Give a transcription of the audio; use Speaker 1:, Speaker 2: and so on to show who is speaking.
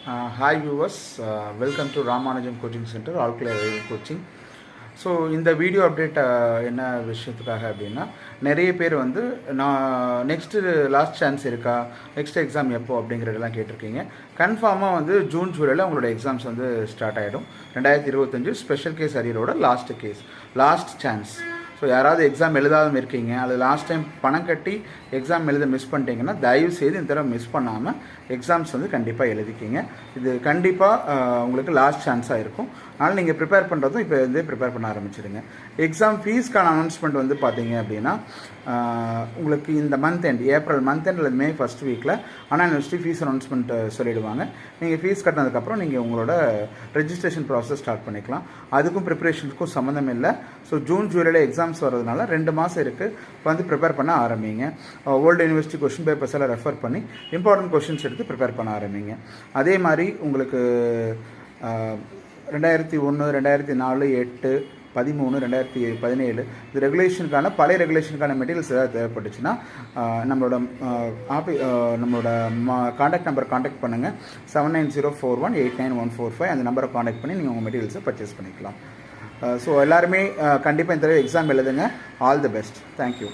Speaker 1: Hi viewers, welcome to Ramanujam Coaching Center, All Clear Coaching. So இந்த video update என்ன விஷயத்துக்காக அப்படின்னா, நிறைய பேர் வந்து நான் நெக்ஸ்ட்டு லாஸ்ட் சான்ஸ் இருக்கா, நெக்ஸ்ட் எக்ஸாம் எப்போ அப்படிங்கிறதெல்லாம் கேட்டிருக்கீங்க. கன்ஃபார்மாக வந்து ஜூன் ஜூலையில் உங்களோட எக்ஸாம்ஸ் வந்து ஸ்டார்ட் ஆகிடும். 2025 ஸ்பெஷல் கேஸ் அரியரோட லாஸ்ட் சான்ஸ். ஸோ யாராவது எக்ஸாம் எழுதாமல் இருக்கீங்க, அது லாஸ்ட் டைம் பணம் கட்டி எக்ஸாம் எழுத மிஸ் பண்ணிட்டீங்கன்னா தயவு செய்து இந்த தடவை மிஸ் பண்ணாமல் எக்ஸாம்ஸ் வந்து கண்டிப்பாக எழுதிக்கிங்க. இது கண்டிப்பாக உங்களுக்கு லாஸ்ட் சான்ஸாக இருக்கும். அதனால் நீங்கள் ப்ரிப்பேர் பண்ணுறதும் இப்போ இருந்தே ப்ரிப்பேர் பண்ண ஆரம்பிச்சிடுங்க. எக்ஸாம் ஃபீஸ்க்கான அனௌன்ஸ்மெண்ட் வந்து பார்த்தீங்க அப்படின்னா, உங்களுக்கு இந்த month end April month end அல்லது மே ஃபஸ்ட் வீக்கில் அண்ணா யூனிவர்சிட்டி ஃபீஸ் அனௌன்ஸ்மெண்ட் சொல்லிவிடுவாங்க. நீங்கள் ஃபீஸ் கட்டினதுக்கப்புறம் நீங்கள் உங்களோட ரெஜிஸ்ட்ரேஷன் ப்ராசஸ் ஸ்டார்ட் பண்ணிக்கலாம். அதுக்கும் ப்ரிப்பரேஷனுக்கும் சம்மந்தம் இல்லை. ஸோ ஜூன் ஜூலையில் எக்ஸாம்ஸ் வர்றதுனால 2 மாதம் இருக்குது. இப்போ வந்து ப்ரிப்பேர் பண்ண ஆரம்பிங்க. ஓல்டு யூனிவர்சிட்டி கொஷின் பேப்பர்ஸ் எல்லாம் ரெஃபர் பண்ணி இம்பார்ட்டன்ட் கொஷின்ஸ் எடுத்து ப்ரிப்பேர் பண்ண ஆரம்பிங்க. அதே மாதிரி உங்களுக்கு 2001, 2004, 8, 13, 2017 இது ரெகுலேஷனுக்கான பழைய ரெகுலேஷனுக்கான மெட்டீரியல்ஸ் ஏதாவது தேவைப்பட்டுச்சுன்னா நம்மளோட காண்டாக்ட் நம்பர் காண்டாக்ட் பண்ணுங்கள். 7904189145 அந்த நம்பரை காண்டாக்ட் பண்ணி நீங்கள் உங்கள் மெட்டீரியல்ஸை பர்ச்சேஸ் பண்ணிக்கலாம். ஸோ எல்லாருமே கண்டிப்பாக இந்த தடவை எக்ஸாம் எழுதுங்க. All the best. தேங்க்யூ.